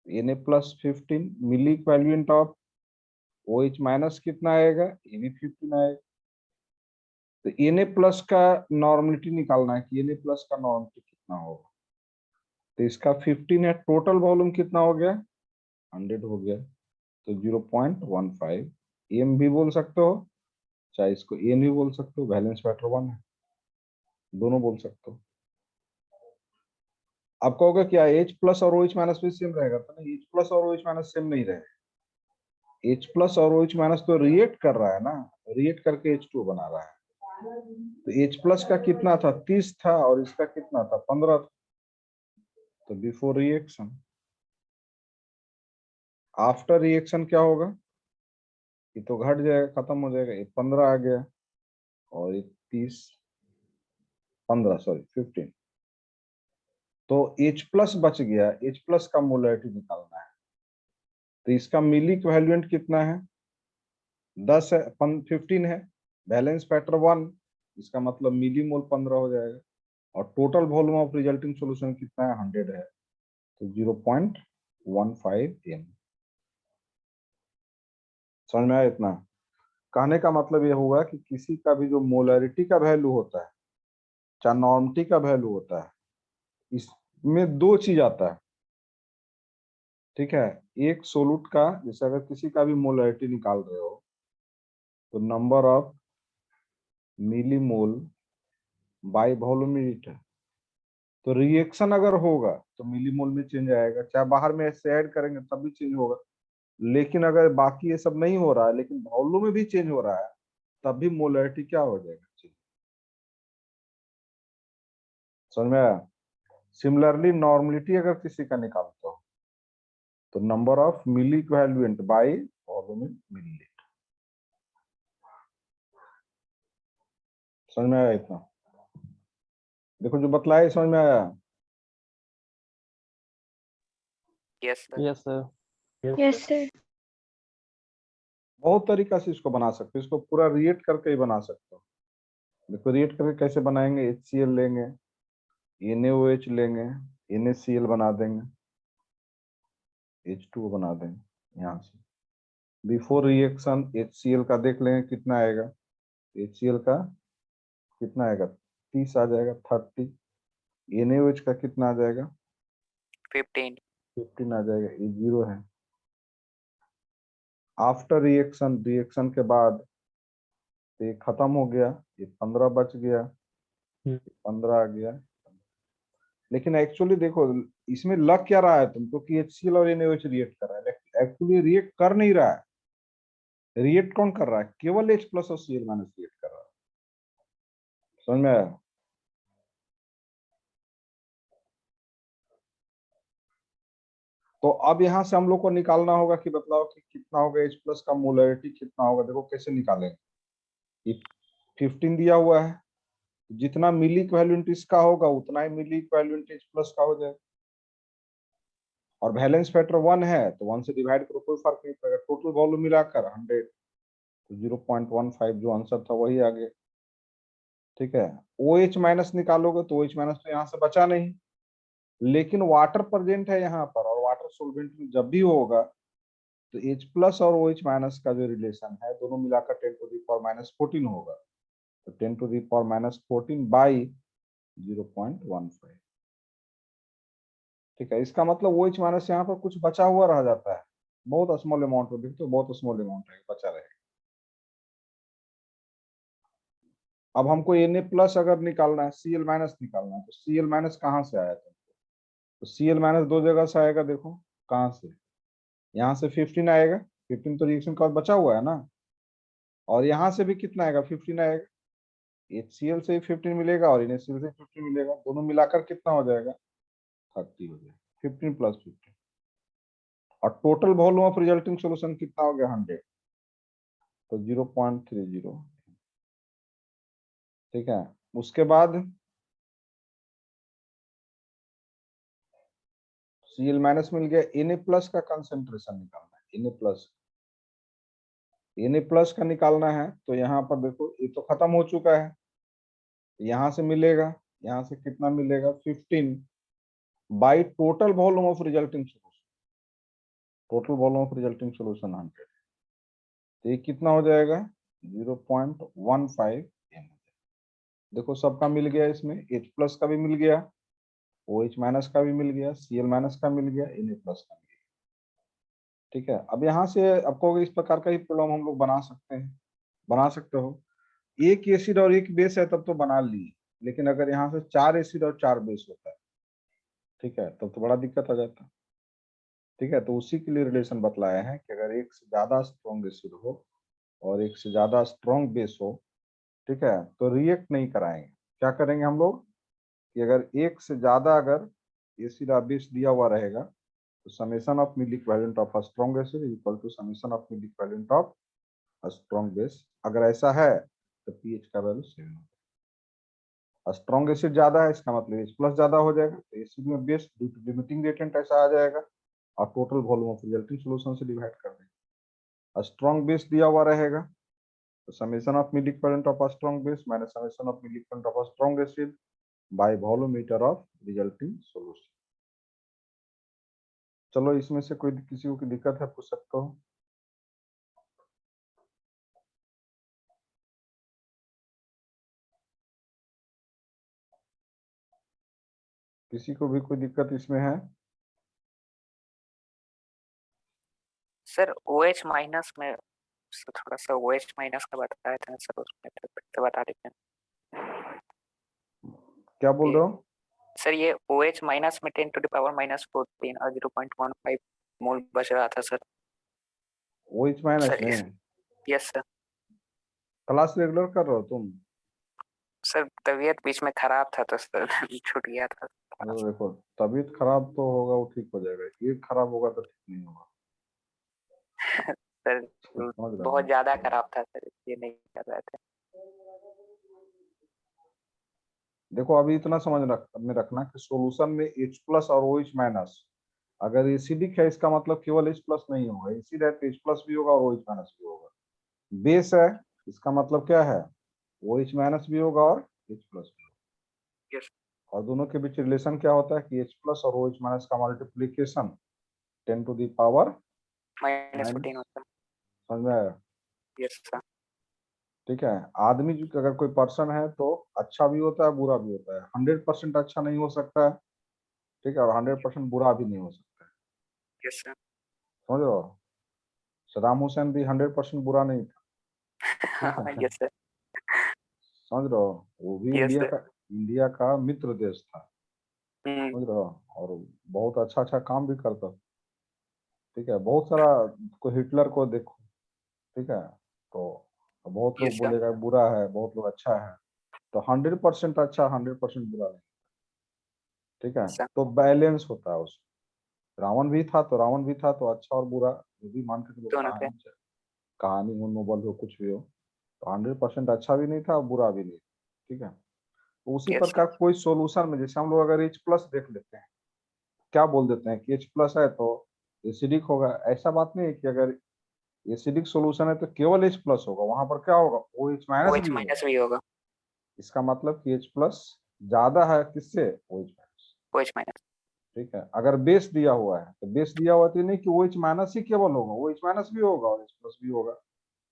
Na+ 15, milli equivalent of OH- कितना आएगा? ये भी 15 आएगा। तो Na+ का नॉर्मलिटी निकालना है कि Na+ का नॉर्मलिटी कितना होगा। तो इसका 15 है, टोटल वॉल्यूम कितना हो गया? 100 हो गया, तो 0.15 एम भी बोल सकते हो, चाहे इसको एन भी बोल सकते हो, बैलेंस फैक्टर 1 है, दोनों बोल सकते हो। आप कहोगे क्या H+ और OH- भी सेम रहेगा? तो नहीं, H+ और OH- सेम नहीं रहेगा। H+ और OH- तो रिएक्ट कर रहा है ना, रिएक्ट करके H2 बना रहा है। तो H+ का कितना था? 30 था, और इसका कितना था? 15 था। तो बिफोर रिएक्शन, आफ्टर रिएक्शन क्या होगा? ये तो घट जाएगा, खत्म हो जाएगा। ये 15 आ गया और ये 30, 15 तो H+ बच गया। H+ का मोलैरिटी निकालना है, तो इसका मिली इक्विवेलेंट कितना है? 10 है, 15 है, बैलेंस फैक्टर 1, इसका मतलब मिली मोल 15 हो जाएगा, और total volume of resulting solution कितना है? 100 है, तो 0.15 एम। समझ में आया इतना? कहने का मतलब यह होगा कि किसी का भी जो मोलैरिटी का वैल्यू होता है, चाहे नॉर्मलिटी का वैल्यू होता है, इसमें दो चीज आता है। ठीक है, एक सोलूट का, जैसे अगर किसी का भी मोलैरिटी निकाल रहे हो तो number of millimole by volume है, तो रिएक्शन अगर होगा तो मिलीमोल में चेंज आएगा, चाहे बाहर में ऐसे ऐड करेंगे तब भी चेंज होगा। लेकिन अगर बाकी ये सब नहीं हो रहा है, लेकिन वॉल्यूम में भी चेंज हो रहा है, तब भी मोलैरिटी क्या हो जाएगा? चेंज। समझ में आया? सिमिलरली नॉर्मलिटी अगर किसी का निकालते हो तो number of milli equivalent by volume in millilitre. समझ में आया इतना? देखो जो बतलाया समझ में आया? Yes sir. Yes sir. बहुत तरीका से इसको बना सकते हो, इसको पूरा रिएक्ट करके ही बना सकते हो। देखो रिएक्ट करके कैसे बनाएंगे? HCl लेंगे, NaOH लेंगे, NaCl बना देंगे, H2O बना देंगे। यहाँ से बिफोर रिएक्शन HCl का देख लेंगे कितना आएगा। HCl का कितना आएगा? 30 आ जाएगा, 30। NaOH का कितना आ जाएगा? 15 आ जाएगा, ये 0 है। आफ्टर रिएक्शन, रिएक्शन के बाद तो ये खत्म हो गया, ये 15 बच गया, 15 आ गया। लेकिन एक्चुअली देखो इसमें लग क्या रहा है तुमको कि HCl और NaOH रिएक्ट कर रहा है, एक्चुअली रिएक्ट कर नहीं रहा है। रिएक्ट कौन कर रहा है? केवल H+ और Cl- रिएक्ट कर रहा है। समझ में आया? तो अब यहाँ से हम लोग को निकालना होगा कि बतलाओ कि कितना होगा H+ का मोलैरिटी कितना होगा। देखो कैसे निकालेंगे। ये 15 दिया हुआ है, जितना मिली इक्विवेलेंट इसका होगा उतना ही मिली इक्विवेलेंट H+ का हो जाएगा, और बैलेंस फैक्टर 1 है तो 1 से डिवाइड करो, कोई फर्क नहीं पड़ेगा। टोटल वॉल्यूम मिलाकर 100, तो 0.15 जो आंसर था वही आ गया। ठीक है, OH- निकालोगे तो OH- तो यहाँ से बचा नहीं, लेकिन वाटर प्रेजेंट है यहाँ पर, और वाटर सोल्वेंट में जब भी होगा तो H+ और OH- का जो रिलेशन है दोनों मिलाकर 10⁻⁻14 होगा, तो 10⁻⁻14 बाई 0.15। ठीक है, इसका मतलब OH- यहाँ पर कुछ बचा हुआ रह जाता है, बहुत स्मॉल अमाउंट में, देखते हो बहुत स्मॉल अमाउंट है बचा रहेगा। अब हमको Na+ अगर निकालना है, Cl- निकालना है, तो Cl- कहाँ से आया था? तो Cl- दो जगह से आएगा। देखो कहाँ से, यहाँ से 15 आएगा, 15 तो रिएक्शन का बचा हुआ है ना, और यहाँ से भी कितना आएगा? 15 आएगा। HCl से 15 मिलेगा और NaCl से 15 मिलेगा, दोनों मिलाकर कितना हो जाएगा? 30 हो जाएगा, 15 + 15। और total volume of resulting solution कितना हो गया? 100, तो 0.30। ठीक है, उसके बाद Cl माइनस मिल गया, Na प्लस का कंसेंट्रेशन निकालना है, Na प्लस का निकालना है। तो यहाँ पर देखो ये तो खत्म हो चुका है, यहाँ से मिलेगा, यहाँ से कितना मिलेगा 15 by total volume of resulting solution, total volume of resulting solution 100। तो ये कितना हो जाएगा 0.15 m। देखो सबका मिल गया, इसमें H प्लस का भी मिल गया, OH माइनस का भी मिल गया, Cl माइनस का मिल गया, Na प्लस का मिल गया। ठीक है, अब यहाँ से आपको इस प्रकार का ही प्रॉब्लम हम लोग बना सकते हैं, बना सकते हो। एक एसिड और एक बेस है तब तो बना लिए, लेकिन अगर यहाँ से 4 एसिड और 4 बेस होता है, ठीक है, तब तो बड़ा दिक्कत आ जाता है। ठीक है, तो उसी के लिए रिलेशन बतलाया है कि अगर एक से ज्यादा स्ट्रॉन्ग एसिड हो और एक से ज्यादा स्ट्रॉन्ग बेस हो, ठीक है, तो रिएक्ट नहीं कराएंगे। क्या करेंगे हम लोग कि अगर एक से ज्यादा अगर एसिड और बेस दिया हुआ रहेगा तो summation of mid equivalent of a strong acid is equal to summation of mid equivalent of a strong base. अगर ऐसा है तो पीएच का वैल्यू 7 होगा। स्ट्रॉन्ग एसिड ज्यादा है, इसका मतलब H प्लस ज्यादा हो जाएगा, तो एसिड में base due to limiting reactant ऐसा आ जाएगा और total volume of resulting solution से डिवाइड कर देंगे। स्ट्रॉन्ग बेस दिया हुआ रहेगा तो summation of mid equivalent of a strong base minus summation of mid equivalent of a strong acid by volumeter of resulting solution. चलो इसमें से कोई किसी को दिक्कत है पूछ सकते हो। किसी को भी कोई दिक्कत इसमें है? सर OH माइनस में थोड़ा सा OH माइनस का बताया था सर, उसमें तो बता देते हैं। क्या बोल रहे हो सर ये OH माइनस में 10 टू द पावर -14 और 0.15 मोल बच रहा था सर। OH माइनस सर में यस सर। क्लास रेगुलर कर रहे हो तुम? सर तबीयत बीच में खराब था तो सर छूट गया था। तो देखो तबीयत खराब तो होगा वो ठीक हो जाएगा, ये खराब होगा तो ठीक नहीं होगा। सर समझ रहे हो बहुत ना? ज्यादा खराब था सर, ये नहीं कर रहे थे। देखो अभी इतना समझ में रखना कि सॉल्यूशन में H प्लस और OH माइनस अगर एसिडिक है इसका मतलब केवल H प्लस नहीं होगा, एसिड है तो H प्लस भी होगा और OH माइनस भी होगा। बेस है इसका मतलब क्या है OH माइनस भी होगा और H प्लस भी होगा। यस और दोनों के बीच रिलेशन क्या होता है कि H प्लस और OH माइनस का मल्टीप्लीकेशन 10 टू द पावर -14 होता है। समझ में आया? Yes sir. ठीक है, आदमी जो अगर कोई पर्सन है तो अच्छा भी होता है बुरा भी होता है, 100% अच्छा नहीं हो सकता है, ठीक है, और 100% बुरा भी नहीं हो सकता है। Yes sir. समझ रहे हो? सदाम हुसैन भी 100% बुरा नहीं था, ठीक है, यस सर। समझ रहे हो? वो भी यस सर। इंडिया का मित्र देश था, समझ रहे हो, और बहुत अच्छा अच्छा काम भी करता। ठीक है, बहुत सारा को हिटलर को देखो, ठीक है, तो बहुत लोग यस सर। बोलेगा बुरा है, बहुत लोग अच्छा है, तो 100% अच्छा 100% बुरा नहीं, ठीक है, सर तो बैलेंस होता है उसमें। रावण भी था तो रावण भी था, तो अच्छा और बुरा जो भी मान के चलो, दोनों थे। कहानी हो नोबल हो कुछ भी हो, तो 100% अच्छा भी नहीं था और बुरा भी नहीं, ठीक है। तो उसी यस सर। प्रकार कोई सॉल्यूशन में जैसे हम लोग अगर H प्लस देख लेते हैं, क्या बोल देते हैं कि H प्लस है तो एसिडिक होगा, ऐसा बात नहीं है कि अगर एसिडिक सॉल्यूशन है तो केवल H प्लस होगा, वहां पर क्या होगा OH माइनस OH भी होगा। माइनस भी होगा। इसका मतलब कि H प्लस ज्यादा है किससे OH माइनस, OH माइनस। ठीक है। अगर बेस दिया हुआ है तो बेस दिया हुआ तो नहीं कि OH माइनस ही केवल होगा, OH माइनस भी होगा और H प्लस भी होगा।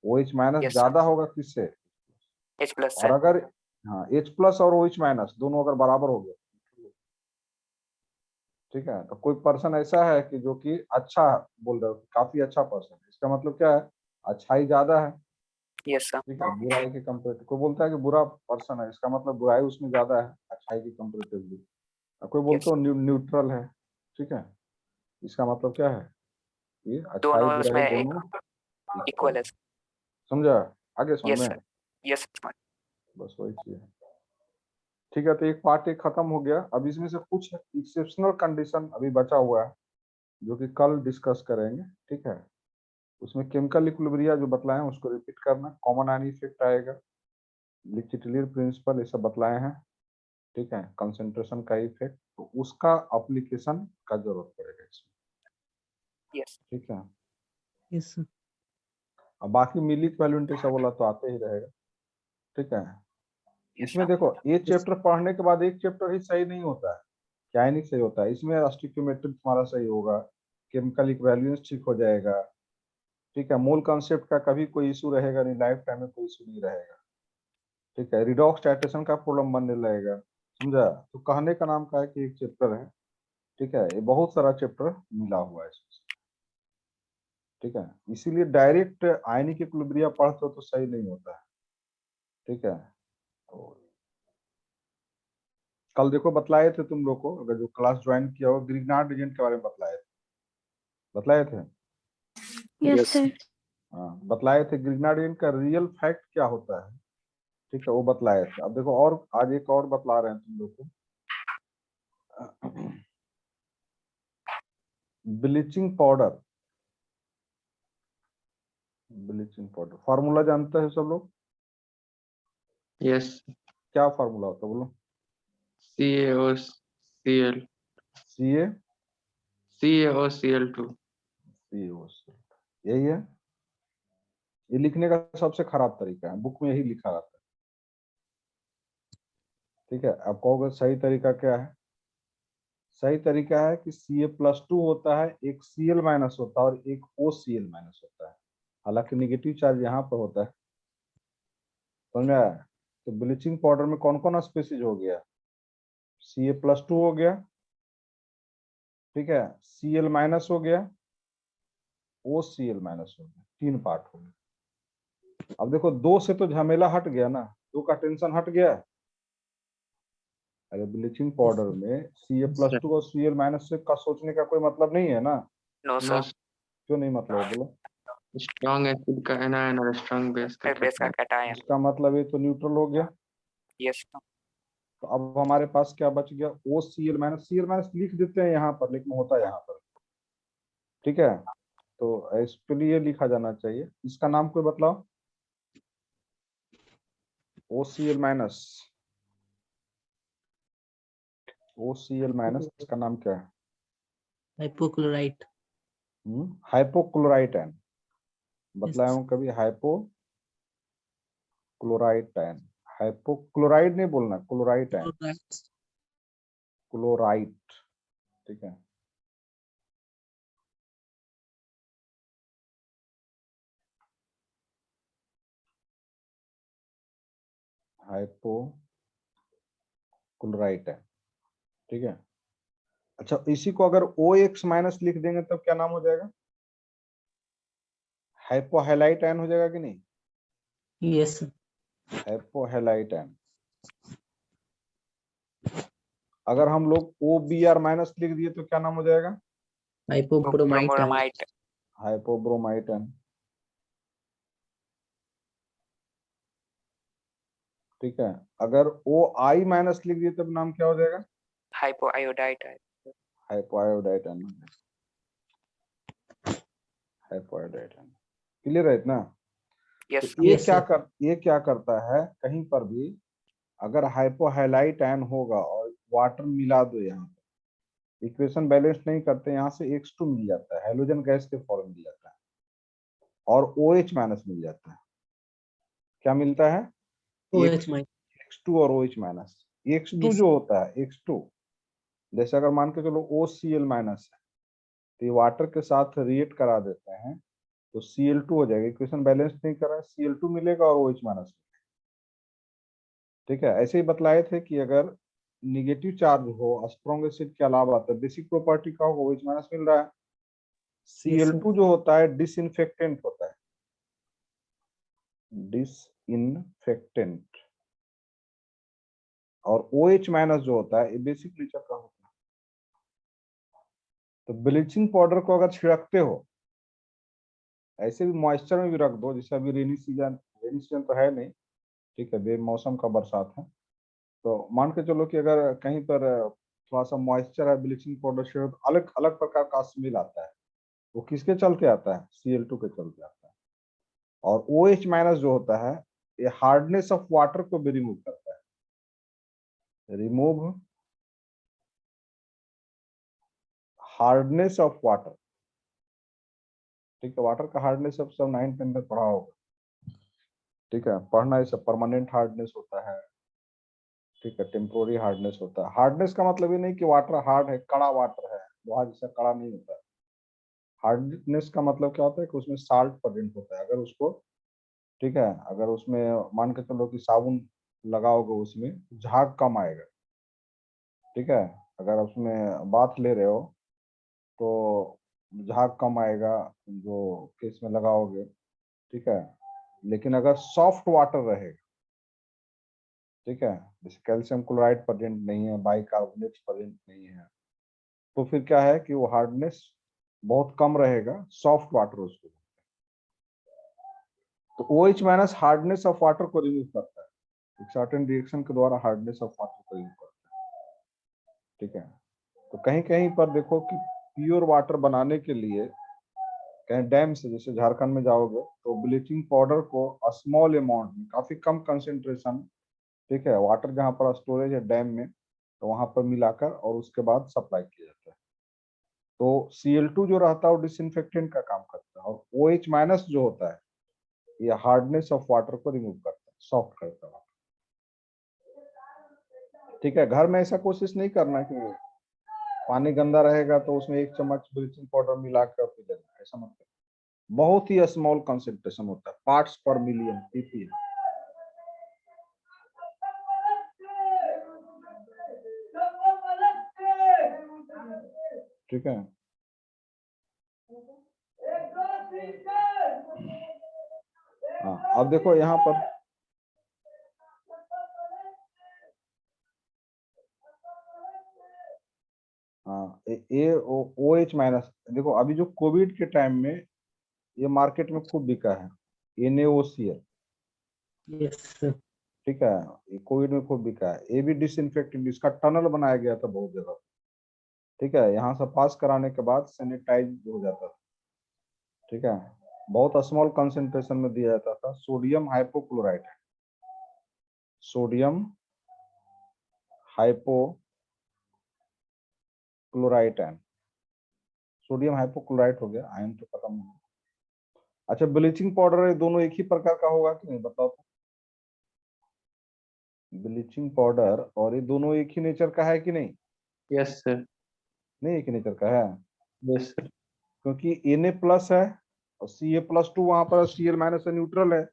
OH minus yes sir. ज्यादा होगा किससे, H प्लस और सर। अगर हाँ H प्लस और OH माइनस दोनों अगर बराबर हो गए, ठीक है, तो कोई पर्सन ऐसा है कि जो कि अच्छा बोल रहे हो काफी अच्छा पर्सन है, इसका मतलब क्या है अच्छाई ज्यादा है, यस सर। ठीक है, बुराई के कंपेरेटिव। कोई बोलता है कि बुरा पर्सन है, इसका मतलब बुराई उसमें ज्यादा है अच्छाई की कंपेरेटिवली। कोई बोलते यस हो न्यूट्रल है, ठीक है, इसका मतलब क्या है कि अच्छाई दोनों बुराई उसमें दोनों इक्वल इक्वल है। है। समझा? आगे समझ यस में? सर। Yes sir. बस वही चीज है। ठीक है, तो एक पार्ट एक खत्म हो गया। अब इसमें से कुछ एक्सेप्शनल कंडीशन अभी बचा हुआ है जो कि कल डिस्कस करेंगे, ठीक है। उसमें केमिकल इक्विलिब्रिया जो बतलाए उसको रिपीट करना, कॉमन आयन इफेक्ट आएगा, लिचिटिलियर प्रिंसिपल ये सब बतलाए हैं, ठीक है। कंसंट्रेशन का इफेक्ट, तो उसका एप्लीकेशन का जरूरत पड़ेगा इसमें, यस ठीक है। Yes, sir. अब बाकी मिली वैल्यूंट सब वाला तो आते ही रहेगा, ठीक है। यस इसमें देखो ये चैप्टर पढ़ने के बाद एक चैप्टर ही सही नहीं होता है, क्या ही नहीं सही होता है। इसमें स्टोइकियोमेट्री तुम्हारा सही होगा, केमिकल इक्विवेलेंस ठीक हो जाएगा, ठीक है। मूल कॉन्सेप्ट का कभी कोई इशू रहेगा नहीं, लाइफ टाइम में कोई इशू नहीं रहेगा, ठीक है। रिडॉक्स टाइट्रेशन का प्रॉब्लम बनने लगेगा, समझा। तो कहने का नाम का है कि एक चैप्टर है, ठीक है। ये बहुत सारा चैप्टर मिला हुआ है इसमें, ठीक है। इसीलिए डायरेक्ट आयनिक इक्विलिब्रियम पढ़ते हो तो सही नहीं होता है, ठीक है। तो कल देखो बतलाए थे तुम लोग को, अगर जो क्लास ज्वाइन किया हो, ग्रिग्नार्ड एजेंट के बारे में बतलाए थे। Yes sir. हाँ बतलाए थे ग्रिग्नार्ड एजेंट का रियल फैक्ट क्या होता है, ठीक है, वो बतलाए थे। अब देखो और आज एक और बतला रहे हैं तुम लोग को, bleaching powder. Bleaching powder formula जानते हैं सब लोग? यस, क्या फार्मूला होता है बोलो? CaOCl सी ए CaOCl2। यही है। ये लिखने का सबसे खराब तरीका है, बुक में यही लिखा रहता है, ठीक है। आप कहोगे सही तरीका क्या है? सही तरीका है कि Ca+2 होता है, एक Cl- होता है और एक OCl- होता है। हालांकि निगेटिव चार्ज यहाँ पर होता है, समझा। तो ब्लीचिंग पाउडर में कौन कौन स्पीसीज हो गया? Ca+2 हो गया, ठीक है, Cl- हो गया, OCl- हो गया, 3 पार्ट हो गया। अब देखो 2 से तो झमेला हट गया ना, 2 का टेंशन हट गया। अरे ब्लीचिंग पाउडर में Ca+2 और Cl- से का सोचने का कोई मतलब नहीं है ना। नो नो, सर, क्यों नहीं मतलब है बोलो? स्ट्रॉन्ग एसिड का एनायन और स्ट्रॉन्ग बेस का बेस का कैटायन। इसका मतलब ये तो न्यूट्रल हो गया। यस तो अब हमारे पास क्या बच गया? Cl- लिख देते हैं यहाँ पर, लेकिन होता है यहाँ पर, ठीक है। तो इसके लिए लिखा जाना चाहिए। इसका नाम कोई बतलाओ? OCl-, OCl- इसका नाम क्या है? Hypochlorite. Hypochlorite ion. बतलाया Yes. हूँ कभी? Hypochlorite ion. हाइपोक्लोराइड नहीं बोलना, क्लोराइट आयन, Chlorite. क्लोराइट, ठीक है। हाइपोक्लोराइट आयन, ठीक है। अच्छा इसी को अगर OX- लिख देंगे तब क्या नाम हो जाएगा? हाइपोहैलाइट आयन हो जाएगा कि नहीं? Yes, sir. हाइपोहैलाइट आयन। अगर हम लोग OBr- लिख दिए तो क्या नाम हो जाएगा? Hypobromite. ब्रोमाइट। हाइपोब्रोमाइट आयन, ठीक है। अगर OI- लिख दिए तब नाम क्या हो जाएगा? हाइपो आयोडाइट है। हाइपोआयोडाइट आयन, हाइपोआयोडाइट आयन। क्लियर है इतना? यस तो ये Yes, क्या sir. ये क्या करता है, कहीं पर भी अगर हाइपोहैलाइट आयन होगा और वाटर मिला दो, यहाँ पर इक्वेशन बैलेंस नहीं करते, यहाँ से X2 मिल जाता है, हाइड्रोजन गैस के फॉर्म मिल जाता है, और OH- मिल जाता है। क्या मिलता है? OH minus. X2 और OH-। X2 Yes. जो होता है, X2 जैसे अगर मान के चलो OCl- है, तो ये वाटर के साथ रिएक्ट करा देते हैं तो Cl2 हो जाएगा। इक्वेशन बैलेंस नहीं कर रहा है, Cl2 मिलेगा और OH-, ठीक है। ऐसे ही बतलाए थे कि अगर निगेटिव चार्ज हो स्ट्रॉन्ग एसिड के अलावा, तो बेसिक प्रॉपर्टी का होगा, OH- मिल रहा है। Yes, sir. Cl2 जो होता है डिसइंफेक्टेंट होता है, डिसइंफेक्टेंट, और OH- जो होता है ये बेसिक नेचर का होता है। तो ब्लीचिंग पाउडर को अगर छिड़कते हो, ऐसे भी मॉइस्चर में भी रख दो, जैसे अभी रेनी सीजन तो है नहीं, ठीक है, बेमौसम का बरसात है, तो मान के चलो कि अगर कहीं पर थोड़ा सा मॉइस्चर है, ब्लीचिंग पाउडर से तो अलग अलग प्रकार का स्मेल आता है। वो किसके चलते आता है? Cl2 के चलते आता है। और OH- जो होता है ये हार्डनेस ऑफ वाटर को भी रिमूव करता है। रिमूव हार्डनेस ऑफ वाटर, ठीक है। वाटर का हार्डनेस सब 9th के अंदर पढ़ा होगा, ठीक है। पढ़ना है सब। परमानेंट हार्डनेस होता है, ठीक है। टेम्पोररी हार्डनेस होता है। हार्डनेस का मतलब ये नहीं कि वाटर हार्ड है, कड़ा वाटर है, लोहा जैसा कड़ा नहीं होता है। हार्डनेस का मतलब क्या होता है कि उसमें साल्ट प्रेजेंट होता है। अगर उसको, ठीक है, अगर उसमें मान के चलो कि साबुन लगाओगे उसमें झाग कम आएगा, ठीक है। अगर उसमें बाथ ले रहे हो तो झाग कम आएगा जो केस में लगाओगे, ठीक है। लेकिन अगर सॉफ्ट वाटर रहेगा, ठीक है, जैसे कैल्शियम क्लोराइड प्रेजेंट नहीं है, बाइकार्बोनेट प्रेजेंट नहीं है, तो फिर क्या है कि वो हार्डनेस बहुत कम रहेगा, सॉफ्ट वाटर उसको। तो OH minus hardness of water को रिमूव करता है, एक सर्टेन रिएक्शन के द्वारा हार्डनेस ऑफ वाटर को रिमूव करता है, ठीक है। तो कहीं कहीं पर देखो कि प्योर वाटर बनाने के लिए कहीं डैम से, जैसे झारखंड में जाओगे तो ब्लीचिंग पाउडर को स्मॉल अमाउंट में, काफी कम कंसेंट्रेशन, ठीक है, वाटर जहाँ पर स्टोरेज है डैम में, तो वहां पर मिलाकर और उसके बाद सप्लाई किया जाता है। तो Cl2 जो रहता है वो डिसइंफेक्टेंट का काम करता है, और OH माइनस जो होता है ये हार्डनेस ऑफ वाटर को रिमूव करता है, सॉफ्ट करता है, ठीक है। घर में ऐसा कोशिश नहीं करना कि पानी गंदा रहेगा तो उसमें 1 चम्मच ब्लीचिंग पाउडर मिलाकर पी लेना, ऐसा मत करो। बहुत ही स्मॉल कंसेंट्रेशन होता है, पार्ट्स पर मिलियन, ppm, ठीक है। हाँ, अब देखो यहाँ पर हाँ, ये OH माइनस, देखो अभी जो कोविड के टाइम में ये मार्केट में खूब बिका है, NaOCl, Yes, sir. ठीक है। ये कोविड में खूब बिका है। ये भी डिसइंफेक्टेंट, इसका टनल बनाया गया था बहुत जगह, ठीक है। यहाँ से पास कराने के बाद सैनिटाइज हो जाता था, ठीक है। बहुत स्मॉल कंसेंट्रेशन में दिया जाता था। Sodium hypochlorite, sodium hypochlorite ion, sodium hypochlorite हो गया, आयन तो खत्म हो गया। अच्छा, ब्लीचिंग पाउडर ये दोनों एक ही प्रकार का होगा कि नहीं, बताओ तो। ब्लीचिंग पाउडर और ये दोनों एक ही नेचर का है कि नहीं? Yes, sir. नहीं, एक ही नेचर का है, Yes, sir. क्योंकि Na प्लस है और Ca+2 वहां पर Cl माइनस है, न्यूट्रल है।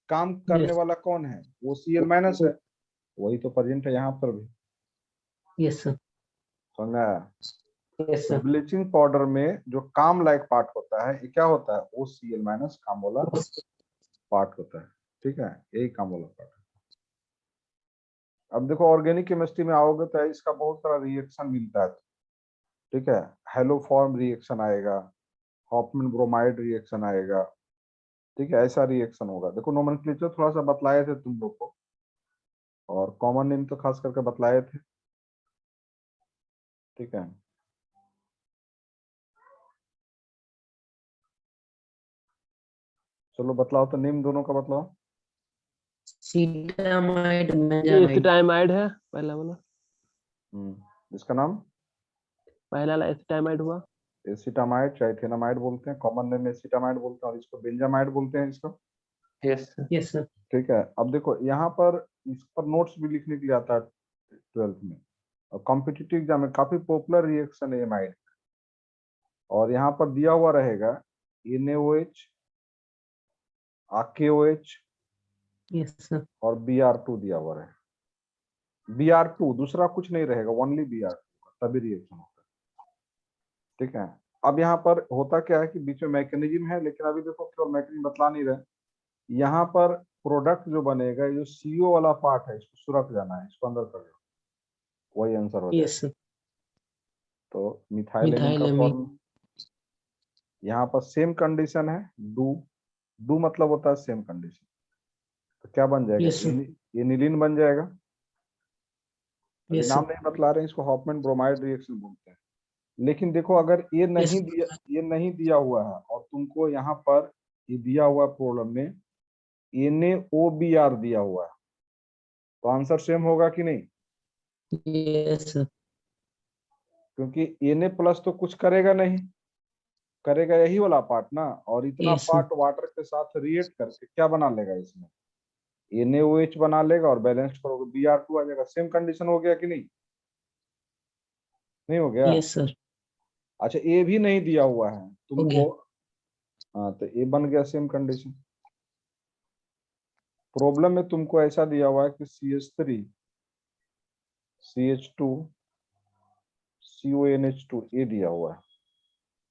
काम करने Yes. वाला कौन है? वो Cl माइनस है, वही तो प्रेजेंट है यहाँ पर भी, Yes, sir. समझ में आया? Yes, तो sir. ब्लीचिंग पाउडर में जो काम लायक पार्ट होता है ये क्या होता है? वो Cl माइनस काम वाला पार्ट होता है, ठीक है, यही काम वाला पार्ट है। अब देखो ऑर्गेनिक केमिस्ट्री में आओगे तो इसका बहुत सारा रिएक्शन मिलता है, ठीक है। हेलोफॉर्म रिएक्शन आएगा, हॉफमैन ब्रोमाइड रिएक्शन आएगा, ठीक है, ऐसा रिएक्शन होगा। देखो नोमेनक्लेचर थोड़ा सा बतलाए थे तुम लोग को, और कॉमन नेम तो खास करके बतलाए थे, ठीक है। चलो बतलाओ तो, नेम दोनों का बतलाओ। Cetamide, ये benzamide. एसिटाइमाइड है पहला वाला, इसका नाम पहला वाला एसिटाइमाइड हुआ। एसिटामाइड, ट्राइथेनामाइड बोलते हैं, कॉमन नेम एसिटामाइड बोलते हैं, और इसको बेंजामाइड बोलते हैं इसको, Yes, sir. Yes, sir. ठीक है। अब देखो यहाँ पर इस पर नोट्स भी लिखने के लिए आता है 12th में, और कॉम्पिटिटिव एग्जाम में काफी पॉपुलर रिएक्शन है एमाइड, और यहाँ पर दिया हुआ रहेगा NaOH, AKOH Yes, sir. और Br2 दिया हुआ रहेगा। Br2, दूसरा कुछ नहीं रहेगा, ओनली Br2 तभी रिएक्शन होता है, ठीक है। अब यहाँ पर होता क्या है कि बीच में मैकेनिज्म है, लेकिन अभी देखो केवल मैकेनिज्म बतला नहीं रहे। यहाँ पर प्रोडक्ट जो बनेगा, ये जो CO वाला पार्ट है, इसको सुरख जाना है, इसको अंदर कर दो, वही आंसर हो Yes, जाएगा। sir. तो मिथाइलेमिन का Methylamine. फॉर्म, यहाँ पर सेम कंडीशन है, डू मतलब होता है सेम कंडीशन, तो क्या बन जाएगा? Yes, sir. एनिलीन बन जाएगा। अभी Yes, नाम sir. नहीं बतला रहे हैं, इसको हॉफमैन ब्रोमाइड रिएक्शन बोलते हैं। लेकिन देखो अगर ये Yes. नहीं दिया हुआ है और तुमको यहाँ पर ये दिया हुआ प्रॉब्लम में NaOBr दिया हुआ है, तो आंसर सेम होगा कि नहीं? Yes, sir. क्योंकि Na प्लस तो कुछ करेगा नहीं, करेगा यही वाला पार्ट ना, और इतना Yes, sir. पार्ट वाटर के साथ रिएक्ट करके क्या बना लेगा इसमें? NaOH बना लेगा और बैलेंस करोगे Br2 आ जाएगा। सेम कंडीशन हो गया कि नहीं? नहीं हो गया? Yes, sir. अच्छा, ए भी नहीं दिया हुआ है हो तुमको। गया. हाँ, तो ए बन गया सेम कंडीशन। प्रॉब्लम में तुमको ऐसा दिया हुआ है कि CH3 CH2 CONH2 ए दिया हुआ है,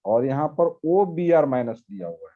और यहाँ पर OBr माइनस दिया हुआ है।